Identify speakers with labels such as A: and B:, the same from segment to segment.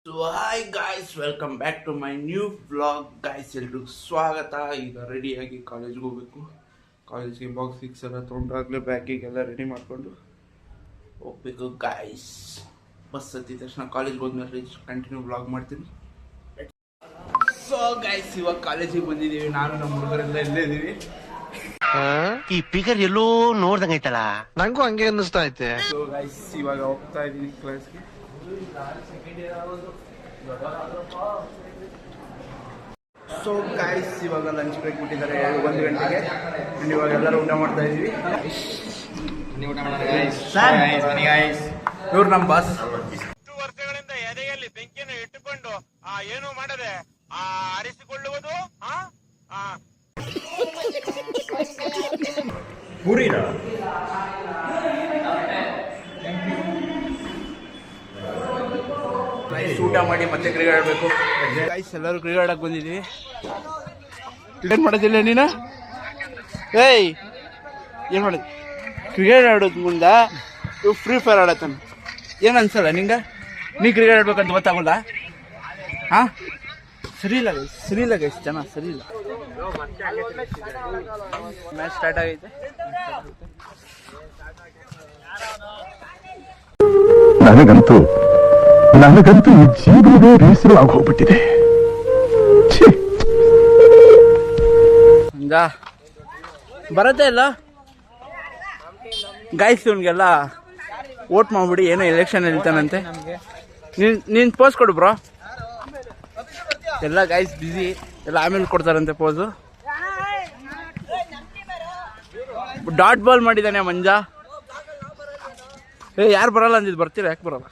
A: So hi guys, welcome back to my new vlog guys. ಎಲ್ರಿಗೂ ಸ್ವಾಗತ. ಈಗ ರೆಡಿಯಾಗಿ ಕಾಲೇಜ್ಗೆ ಹೋಗ್ಬೇಕು. ಕಾಲೇಜ್ಗೆ ಬಾಕ್ಸ್ ಫಿಕ್ಸ್ ಎಲ್ಲ ತೊಗೊಂಡಾಗಲೇ ಬ್ಯಾಗಿಗೆಲ್ಲ ರೆಡಿ ಮಾಡಿಕೊಂಡು ಹೋಗ್ಬೇಕು ಗಾಯ್ಸ್. ಬಸ್ ಹತ್ತಿದ ತಕ್ಷಣ ಕಾಲೇಜ್ಗೆ ಹೋದ್ಮೇಲೆ ಕಂಟಿನ್ಯೂ ವ್ಲಾಗ್ ಮಾಡ್ತೀನಿ. ಸೊ ಗಾಯ್ಸ್, ಇವಾಗ ಕಾಲೇಜಿಗೆ ಬಂದಿದ್ದೀವಿ. ನಾನು ನಮ್ಮ ಹುಡುಗರೆಲ್ಲ ಇಲ್ಲೇ ಇದ್ದೀವಿ.
B: ಈ ಪಿಗರ್ ಎಲ್ಲೋ ನೋಡ್ದಂಗೈತಲ್ಲ,
C: ನಂಗೂ ಹಂಗೆ ಅನ್ನಿಸ್ತಾ ಐತೆ.
A: ಸೊ ಗಾಯ್ಸ್, ಇವಾಗ ಹೋಗ್ತಾ ಇದ್ದೀನಿ ಕ್ಲಾಸ್ಗೆ. ಸೊ ಗಾಯ್ಸ್, ಇವಾಗ ಲಂಚ್ ಬ್ರೇಕ್ ಬಿಟ್ಟಿದ್ದಾರೆ 1 ಗಂಟೆಗೆ. ಇವಾಗ ಎಲ್ಲರೂ ಊಟ ಮಾಡ್ತಾ ಇದೀವಿ. ಇವ್ರು ನಮ್ಮ ಬಾಸ್.
D: ವರ್ಷಗಳಿಂದ ಎದೆಯಲ್ಲಿ ಬೆಂಕಿಯನ್ನು ಇಟ್ಟುಕೊಂಡು ಏನು ಮಾಡದೆ ಆರಿಸಿಕೊಳ್ಳುವುದು
A: ಪೂರಿನ ಊಟ ಮಾಡಿ ಮತ್ತೆ ಕ್ರಿಕೆಟ್ ಆಡಬೇಕು. ಗೈಸ್, ಎಲ್ಲರೂ ಕ್ರಿಕೆಟ್ ಆಡಕ್ಕೆ ಬಂದಿದ್ದೀವಿ. ಕ್ರಿಕೆಟ್ ಮಾಡೋದಿಲ್ಲ ನೀನು? ಏಯ್, ಏನು ಮಾಡೋದು? ಕ್ರಿಕೆಟ್ ಆಡೋದು ಮುಂದೆ ಇವು ಫ್ರೀ ಫೈರ್ ಆಡತ್ತಾನ. ಏನು ಅನ್ಸಲ್ಲ ನಿಂಗೆ? ನೀ ಕ್ರಿಕೆಟ್ ಆಡ್ಬೇಕಂತ ಗೊತ್ತಾಗಲ್ಲ? ಹಾಂ, ಸರಿ ಇಲ್ಲ ಗೈಸ್, ಜನ ಸರಿ ಇಲ್ಲ. ಮ್ಯಾಚ್ ಸ್ಟಾರ್ಟ್ ಆಗೈತೆ.
E: ನನಗಂತೂ ಈ ಜೀವನವೇ ಬೇಸರವಾಗಿ ಹೋಗ್ಬಿಟ್ಟಿದೆ.
A: ಬರತ್ತೆ ಇಲ್ಲ ಗಾಯ್ಸ್, ಇವನ್ಗೆಲ್ಲ ವೋಟ್ ಮಾಡ್ಬಿಡಿ. ಏನೋ ಎಲೆಕ್ಷನ್ ಹೇಳ್ತಾನಂತೆ. ನೀನ್ ಪೋಸ್ ಕೊಡು ಬ್ರೋ. ಎಲ್ಲ ಗಾಯ್ಸ್ ಬಿಸಿ, ಎಲ್ಲ ಆಮೇಲೆ ಕೊಡ್ತಾರಂತೆ ಪೋಸು. ಡಾಟ್ ಬಾಲ್ ಮಾಡಿದ್ದಾನೆ ಮಂಜ. ಯಾರು ಬರಲ್ಲ ಅಂದಿದ್ದು, ಬರ್ತೀರಾ? ಯಾಕೆ ಬರಲ್ಲ?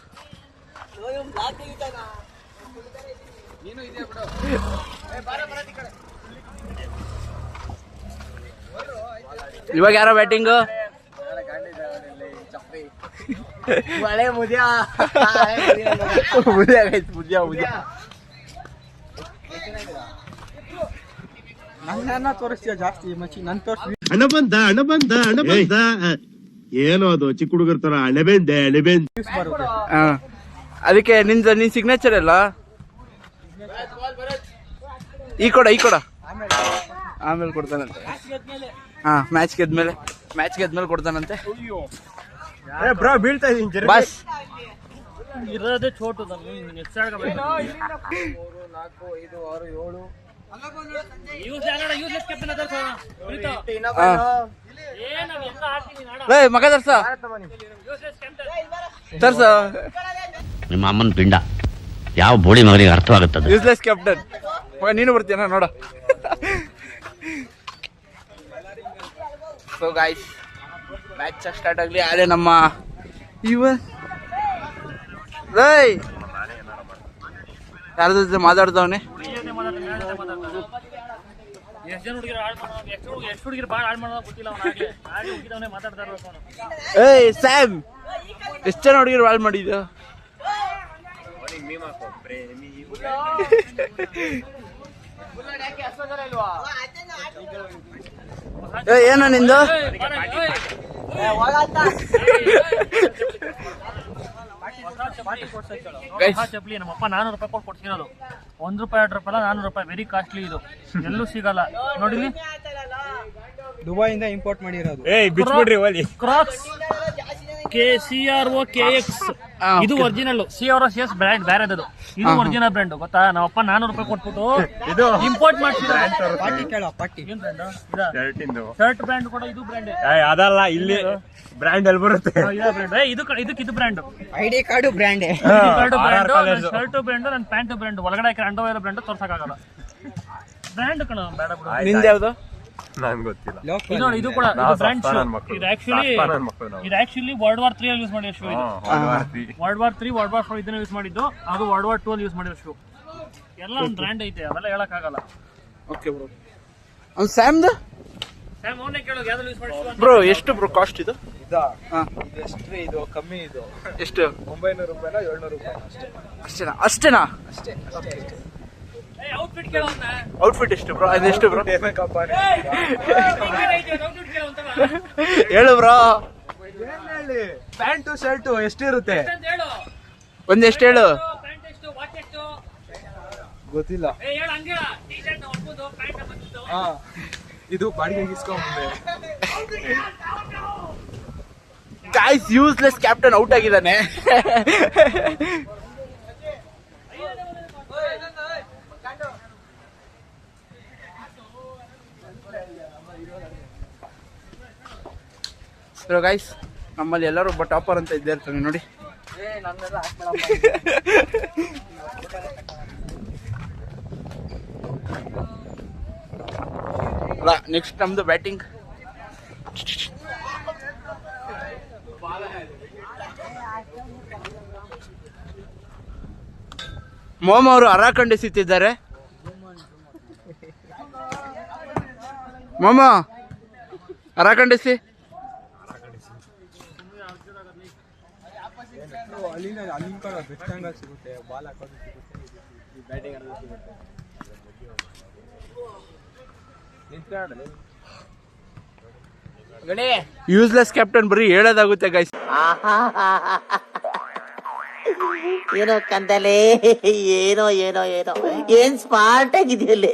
A: ಇವಾಗ ಯಾರೋ ಬ್ಯಾಟಿಂಗು?
C: ನನ್ನ ತೋರಿಸ್ತೀಯ ಜಾಸ್ತಿ ಮಚ್ಚಿ, ನನ್ ತೋರಿಸ್.
E: ಹಣ ಬಂದ ಏನೋ ಅದು ಚಿಕ್ಕ ಹುಡುಗರ ತರ ಅಣೆಬೆಂದೆ.
A: ಅದಕ್ಕೆ ನಿನ್ ಸಿಗ್ನೇಚರ್ ಎಲ್ಲ ಈ ಕೊಡ ಆಮೇಲೆ ಕೊಡ್ತಾನಂತೆ. ಹಾ, ಮ್ಯಾಚ್ ಗೆದ್ಮೇಲೆ ಕೊಡ್ತಾನಂತೆ.
C: ಬ್ರೋ, ಬೀಳ್ತಾ ಇದೀನಿ
A: ಬಸ್
F: ಇರೋದೇ ಚೋಟು. 3 4 5 6
A: ಮಗ ತರ್ಸ
B: ನಿಮ್ಮ ಅಮ್ಮನ ಪಿಂಡ ಯಾವ ಬೋಳಿ ಮಗನಿಗೆ ಅರ್ಥವಾಗುತ್ತದೆ.
A: Useless captain. ನೀನು ಬರ್ತೀನ ನೋಡ. ಸೊ ಗಾಯ್ಸ್, ಮ್ಯಾಚ್ ಸ್ಟಾರ್ಟ್ ಆಗಲಿ. ಅದೇ ನಮ್ಮ ಯಾರ ಜೊತೆ ಮಾತಾಡ್ದವನೆ? ಏಯ್ ಸ್ಯಾಮ್, ಎಷ್ಟು ಜನ ಹುಡುಗಿರು ಹಾಳು ಮಾಡಿದ್ದು? ಏನೋ ನಿಂದು?
F: ಚಪ್ಲಿ ನಮ್ಮಪ್ಪ 400 ರೂಪಾಯಿ ಕೊಟ್ಟು ಕೊಡ್ತಿರೋದು. 1 ರೂಪಾಯಿ 2 ರೂಪಾಯಿ 400 ರೂಪಾಯಿ. ವೆರಿ ಕಾಸ್ಟ್ಲಿ ಇದು, ಎಲ್ಲೂ ಸಿಗಲ್ಲ ನೋಡಿ.
C: ದುಬೈಯಿಂದ ಇಂಪೋರ್ಟ್ ಮಾಡಿರೋದು.
F: ಕ್ರಾಕ್ಸ್ KCROKX ಇದು ಒರಿಜಿನಲ್. CROCS ಬ್ರ್ಯಾಂಡ್ ಬೇರೆದದು, ಇದು ಒರಿಜಿನಲ್ ಬ್ರ್ಯಾಂಡ್. ಗೊತ್ತಾ? ನಮ್ಮಪ್ಪ 400 ರೂಪಾಯಿ ಕೊಟ್ಬಿಟ್ಟು ಇಂಪೋರ್ಟ್ ಮಾಡ್ಸಿದ್ರು.
C: ಪಾಟಿ ಕೇಳ, ಪಾಟಿ
F: ಏನ್ ಬ್ರ್ಯಾಂಡ್? ಶರ್ಟ್ ಬ್ರ್ಯಾಂಡ್ ಕೂಡ ಇದು ಬ್ರ್ಯಾಂಡ್
C: ಅದಲ್ಲ, ಇಲ್ಲಿ ಬ್ರ್ಯಾಂಡ್ ಅಲ್ಲಿ ಬರುತ್ತೆ.
F: ಇದು brand.
C: ID card brand.
F: Shirt brand, ನನ್ನ ಪ್ಯಾಂಟ್ ಬ್ರ್ಯಾಂಡ್. ಒಳಗಡೆ ಹಾಕಿ ಅಂಡರ್ವೇರ್ ಬ್ರ್ಯಾಂಡ್ ತೋರ್ಸಕ್ಕಾಗಲ್ಲ. ಬ್ರ್ಯಾಂಡ್ ಕಣ ಬೇಡ ಬಿಡು.
A: ನಿಂದ ಯಾವ್ದು?
C: ನಂಗೆ ಗೊತ್ತಿಲ್ಲ.
F: ನೋಡಿ, ಇದು ಕೂಡ ಬ್ರ್ಯಾಂಡ್ ಶೂ. ಇದು ಆಕ್ಚುಲಿ ವರ್ಲ್ಡ್ ವಾರ್ 3 ಅಲ್ಲಿ ಯೂಸ್ ಮಾಡಿರೋ ಶೂ. ಇದು ವರ್ಲ್ಡ್ ವಾರ್ 3, ವರ್ಲ್ಡ್ ವಾರ್ 4 ಇದನ್ನ ಯೂಸ್ ಮಾಡಿದ್ದು. ಅದು ವರ್ಲ್ಡ್ ವಾರ್ 2 ಅಲ್ಲಿ ಯೂಸ್ ಮಾಡಿರೋ ಶೂ. ಎಲ್ಲ ಒಂದು ಬ್ರ್ಯಾಂಡ್ ಐತೆ, ಅವೆಲ್ಲ ಹೇಳಕ್ ಆಗಲ್ಲ.
A: Okay bro. ಸ್ಯಾಮ್ದು
F: ಅವನೇ ಕೇಳೋದು ಯಾವ್ದು ಯೂಸ್ ಮಾಡಿ
A: ಬ್ರೋ. ಎಷ್ಟು ಬ್ರೋ ಕಾಸ್ಟ್ ಇದು?
C: ಇದೆಷ್ಟು? ಇದು ಕಮ್ಮಿ. ಇದು
A: ಎಷ್ಟು?
C: 900 ರೂಪಾಯಿನ 700 ರೂಪಾಯಿ
A: ಅಷ್ಟೇನಾ?
C: ಅಷ್ಟೇ.
A: ಔಟ್ಫಿಟ್ ಎಷ್ಟು ಬ್ರೋ? ಅದೆಷ್ಟು ಬ್ರೋ? ಹೇಳು ಬ್ರೋ.
C: ಪ್ಯಾಂಟು ಶರ್ಟು ಎಷ್ಟಿರುತ್ತೆ?
A: ಒಂದೆಷ್ಟು ಹೇಳು.
C: ಗೊತ್ತಿಲ್ಲ. ಇದು ಬಾಡಿಗೆ ಇಸ್ಕೊಂಡ್ಬಂದೆ.
A: ಗಾಯ್ಸ್ ಯೂಸ್ಲೆಸ್ ಕ್ಯಾಪ್ಟನ್ ಔಟ್ ಆಗಿದ್ದಾನೆ. ಗಾಯ್ಸ್ ನಮ್ಮಲ್ಲಿ ಎಲ್ಲರೂ ಒಬ್ಬ ಟಾಪರ್ ಅಂತ ಇದ್ದೇ ಇರ್ತಾನೆ ನೋಡಿ. ನೆಕ್ಸ್ಟ್ ನಮ್ದು ಬ್ಯಾಟಿಂಗ್. ಮೋಮ ಅವರು ಅರಾಕಂಡಿಸುತ್ತಿದ್ದಾರೆ. ಮೋಮ ಅರಾಕಂಡಿಸಿ.
C: ಅಲ್ಲಿಂದ ಬೆಸ್ಟ್ ಆಂಗಲ್ ಸಿಗುತ್ತೆ, ಬಾಲ್ ಹಾಕೋದು ಸಿಗುತ್ತೆ, ಬ್ಯಾಟಿಂಗ್ ಆಡೋದು ಸಿಗುತ್ತೆ.
A: ಯೂಸ್ಲೆಸ್ ಕ್ಯಾಪ್ಟನ್ ಬರೀ ಹೇಳೋದಾಗುತ್ತೆ ಗೈಸ್.
G: ಏನೋ ಕಂದಲೆ, ಏನೋ ಏನೋ ಏನೋ ಏನ್ ಸ್ಮಾರ್ಟ್ ಆಗಿದೆಯಲ್ಲಿ.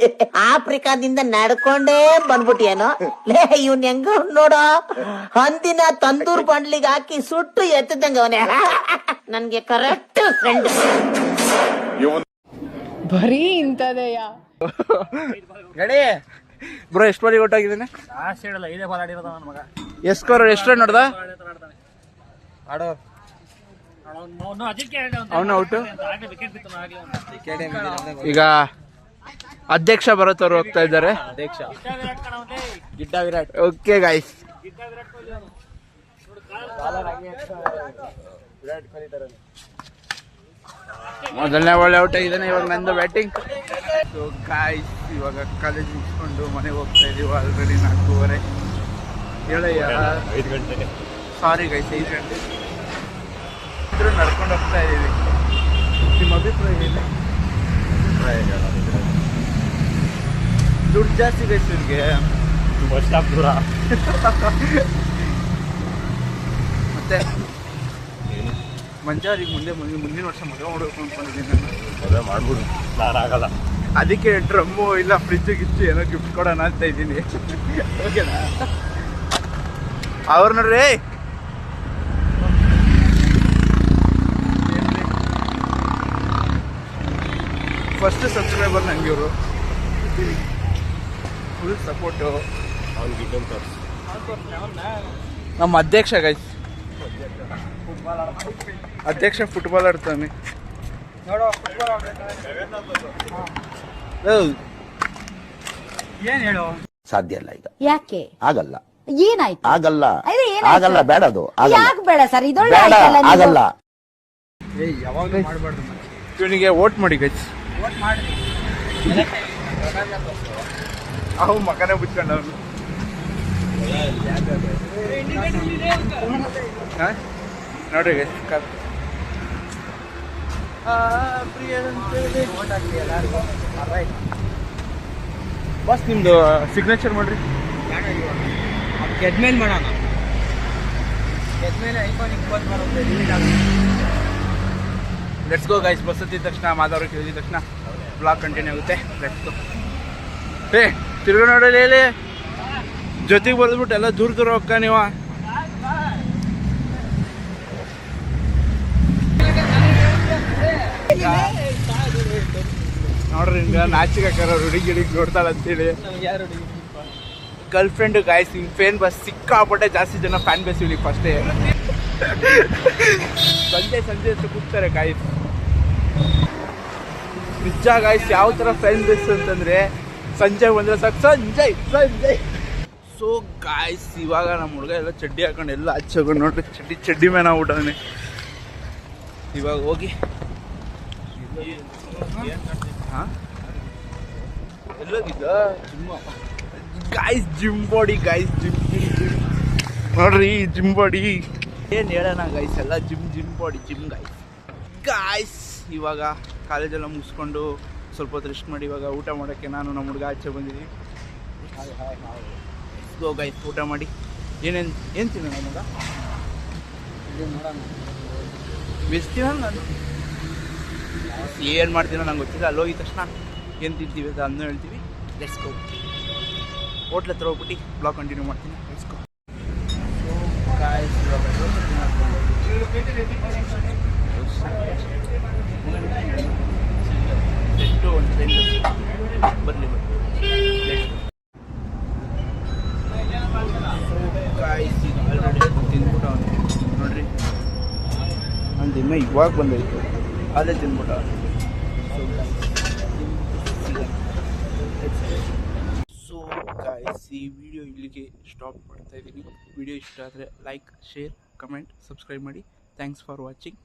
G: ಆಫ್ರಿಕಾದಿಂದ ನಡ್ಕೊಂಡೇ ಬಂದ್ಬಿಟ್ಟಿಯೇನೋ ಲೇ. ಇವ್ನ್ ಹೆಂಗ ನೋಡೋ, ಹಂದಿನ ತಂದೂರ್ ಬಂಡ್ಲಿಗೆ ಹಾಕಿ ಸುಟ್ಟು ಎತ್ತದಂಗ ಅವನೇ. ನನ್ಗೆ ಕರೆಕ್ಟ್ ಫ್ರೆಂಡ್.
H: ಬರೀ ಇಂಥದೆಯ
A: ಗಡಿ ಬ್ರೋ ಎಷ್ಟು ಬಾರಿ ಔಟ್ ಆಗಿದ್ದಾನೆ?
F: ಲಾಸ್ಟ್ ಹೇಳಲ್ಲ, ಇದೇ ಬಾಲ್ ಆಡಿರೋದ ನನ್ನ ಮಗ.
A: ಎಷ್ಟು ಸ್ಕೋರ್, ಎಷ್ಟು ರನ್ ನೋಡ್ದ?
C: ಆಡೋ
A: ಅವನು ಔಟು.
F: ವಿಕೆಟ್ ಬಿತ್ತು ಆಗ್ಲೇ.
A: ಈಗ ಅಧ್ಯಕ್ಷ ಭರತ್ ಅವರು ಹೋಗ್ತಾ ಇದ್ದಾರೆ.
C: ಅಧ್ಯಕ್ಷ
A: ಗಿಡ್ಡ ವಿರಾಟ್. ಓಕೆ ಗೈಸ್, ಮೊದಲನೇ ಒಳ್ಳೆ ಔಟ್ ಆಗಿದ್ದಾನೆ. ಇವಾಗ ನಂದು ಬ್ಯಾಟಿಂಗ್. ಸೊ ಗಾಯ್ಸ್ ಇವಾಗ ಕಾಲೇಜ್ ಮುಗಿಸ್ಕೊಂಡು ಮನೆಗೆ ಹೋಗ್ತಾ ಇದೀವಿ. ಆಲ್ರೆಡಿ 4:30. ಹೇಳಯ್ಯ
F: 5 ಗಂಟೆ.
A: ಸಾರಿ ಗೈಸ್, 5 ಗಂಟೆ ನಡ್ಕೊಂಡು ಹೋಗ್ತಾ ಇದೀವಿ. ನಿಮ್ಮ ಅಭಿಪ್ರಾಯ ಏನು? ದುಡ್ಡು ಜಾಸ್ತಿ ಗೈಸ್ ಇವ್ರಿಗೆ.
F: ಬಸ್ ಸ್ಟಾಪ್ ದೂರ.
A: ಮತ್ತೆ ಮಂಜಾರಿಗೆ ಮುಂದಿನ ವರ್ಷ ಮದುವೆ ಮಾಡಬೇಕು ಅನ್ಕೊಂಡಿದ್ದೀನಿ ನಾನು.
F: ಮದುವೆ ಮಾಡ್ಬಿಡು, ನಾನಾಗಲ್ಲ.
A: ಅದಕ್ಕೆ ಡ್ರಮ್ಮು ಇಲ್ಲ ಫ್ರಿಜ್ ಗಿಚ್ಚು ಏನೋ ಗಿಫ್ಟ್ ಕೊಡೋಣ ಅಂತ ಇದ್ದೀನಿ. ಓಕೆನಾ? ಅವ್ರು ನೋಡ್ರಿ ಫಸ್ಟ್ ಸಬ್ಸ್ಕ್ರೈಬರ್ ನನಗೆ ಇವರು. Full support. ನಮ್ಮ ಅಧ್ಯಕ್ಷ ಗೈಸ್, ಅಧ್ಯಕ್ಷ ಫುಟ್ಬಾಲ್ ಆಡ್ತಾನೆ.
C: ಏನ್ ಹೇಳು?
I: ಸಾಧ್ಯ ಇಲ್ಲ ಈಗ.
H: ಯಾಕೆ
I: ಆಗಲ್ಲ,
H: ಏನಾಯ್ತು?
I: ಆಗಲ್ಲ,
H: ಅದೇ ಏನಾಯ್ತು?
I: ಆಗಲ್ಲ, ಬೇಡ, ಅದು ಆಗಲ್ಲ,
H: ಯಾಕೆ ಬೇಡ ಸರ್? ಇದೊಳ್ಳೆ
I: ಬೇಡ,
H: ಆಯ್ತಲ್ಲ ನೀವು.
I: ಆಗಲ್ಲ.
C: ಯಾವಾಗಲೂ ಮಾಡಬಾರ್ದು.
A: ಇವನಿಗೆ ವೋಟ್ ಮಾಡಿ ಗೈಸ್.
C: ವೋಟ್ ಮಾಡಿ.
A: ಅವು ಮಗನೇ ಬಿಟ್ಕೊಂಡವನು. ನೋಡ್ರಿ ಗೈಸ್, ಬಸ್ ನಿಮ್ದು ಸಿಗ್ನೇಚರ್ ಮಾಡ್ರಿ.
C: ಗೆದ್ಮೇಲೆ ಮಾಡೋಣ. ಗೆದ್ಮೇಲೆ ಐಫೋನ್ 20 ಬರುತ್ತೆ, ರಿಲೀಸ್ ಆಗುತ್ತೆ.
A: Let's go guys. ಬಸ್ ಹತ್ತಿದ ತಕ್ಷಣ ಮಾತಾಡೋಕೆ ಹೇಳಿದ ತಕ್ಷಣ ಬ್ಲಾಗ್ ಕಂಟಿನ್ಯೂ ಆಗುತ್ತೆ. Let's go. ಏ ತಿರ್ಗೋ ನೋಡಲಿ ಹೇಳಿ, ಜೊತೆಗೆ ಬರೆದ್ಬಿಟ್ಟು ಎಲ್ಲ ದೂರ ದೂರ ಹೋಗ್ಕ ನೀವು. ನೋಡ್ರಿ ಹಿಂಗ ನಾಚಿಕೆ ಹಾಕಾರ ಹುಡುಗಿ ನೋಡ್ತಾಳೆ ಅಂತೇಳಿ. ಗರ್ಲ್ ಫ್ರೆಂಡ್ ಗಾಯ್ಸ್, ಹಿಂಗೆ ಫೇನ್ ಬಸ್ ಸಿಕ್ಕಾಪಟ್ಟೆ ಜಾಸ್ತಿ ಜನ ಫ್ಯಾನ್ ಬೇಸ್ ಇವನಿಗೆ ಫಸ್ಟೇ. ಸಂಜೆ ಕೂಗ್ತಾರೆ ಗಾಯ್ಸ್. ನಿಜ ಗಾಯ್ಸ್, ಯಾವ ಥರ ಫ್ಯಾನ್ ಬೇಸ್ ಅಂತಂದರೆ ಸಂಜೆ ಬಂದರೆ ಸಾಕು, ಸಂಜಯ್. ಸೊ ಗಾಯ್ಸ್, ಇವಾಗ ನಮ್ಮ ಹುಡುಗ ಎಲ್ಲ ಚಡ್ಡಿ ಹಾಕೊಂಡು ಎಲ್ಲ ಹಚ್ಕೊಂಡು ನೋಡ್ರಿ, ಚಡ್ಡಿ ಮೇಲೆ ಆಗ್ಬಿಟ್ಟಾನೆ. ಇವಾಗ ಹೋಗಿ ಹಾಂ ಎಲ್ಲೋಗಿದ್ದ guys, gym body guys, gym ನೋಡ್ರಿ ಜಿಮ್ ಬಾಡಿ. ಏನು ಹೇಳೋಣ ಗಾಯ್ಸ್, ಎಲ್ಲ ಜಿಮ್ ಬಾಡಿ ಗಾಯ್ಸ್. ಇವಾಗ ಕಾಲೇಜೆಲ್ಲ ಮುಗಿಸ್ಕೊಂಡು ಸ್ವಲ್ಪ ಹೊತ್ತು ರೆಸ್ಟ್ ಮಾಡಿ ಇವಾಗ ಊಟ ಮಾಡೋಕ್ಕೆ ನಾನು ನಮ್ಮ ಹುಡುಗ ಆಚೆ ಬಂದಿದ್ದೀವಿ. ಗೋ ಗಾಯ್ಸ್, ಊಟ ಮಾಡಿ. ಏನು ತಿನ್ನೋಣ ಮಗ? ವೆಜ್ ತಿನ್ನೋಣ ನಾನು. ಏನು ಮಾಡ್ತೀನೋ ನಂಗೆ ಗೊತ್ತಿಲ್ಲ. ಅಲ್ಲಿ ಹೋಗಿದ ತಕ್ಷಣ ಏನು ತಿಂತೀವಿ ಅಂತ ಅದನ್ನ ಹೇಳ್ತೀವಿ. Let's go. ಹೋಟ್ಲ್ ಹತ್ರ ಹೋಗ್ಬಿಟ್ಟು ಬ್ಲಾಗ್ ಕಂಟಿನ್ಯೂ ಮಾಡ್ತೀನಿ. Let's go. So guys set ಒಂದು ಬರಲಿ ಗಾಯ್ಸ್. ಈಗ ಆಲ್ರೆಡಿ ತಿಂದ್ಬಿಟ್ಟು ಅವನು ನೋಡ್ರಿ, ಒಂದು ದಿನ ಇವಾಗ ಬಂದೈತು, ಅದೇ ತಿಂದ್ಬಿಟ್ಟು ಸೊ ಗಾಯ್ಸ್ ಈ ವಿಡಿಯೋ ಇಲ್ಲಿಗೆ ಸ್ಟಾಪ್ ಮಾಡ್ತಾ ಇದ್ದೀನಿ. ವಿಡಿಯೋ ಇಷ್ಟ ಆದರೆ ಲೈಕ್, ಶೇರ್, ಕಮೆಂಟ್, ಸಬ್ಸ್ಕ್ರೈಬ್ ಮಾಡಿ. Thanks for watching.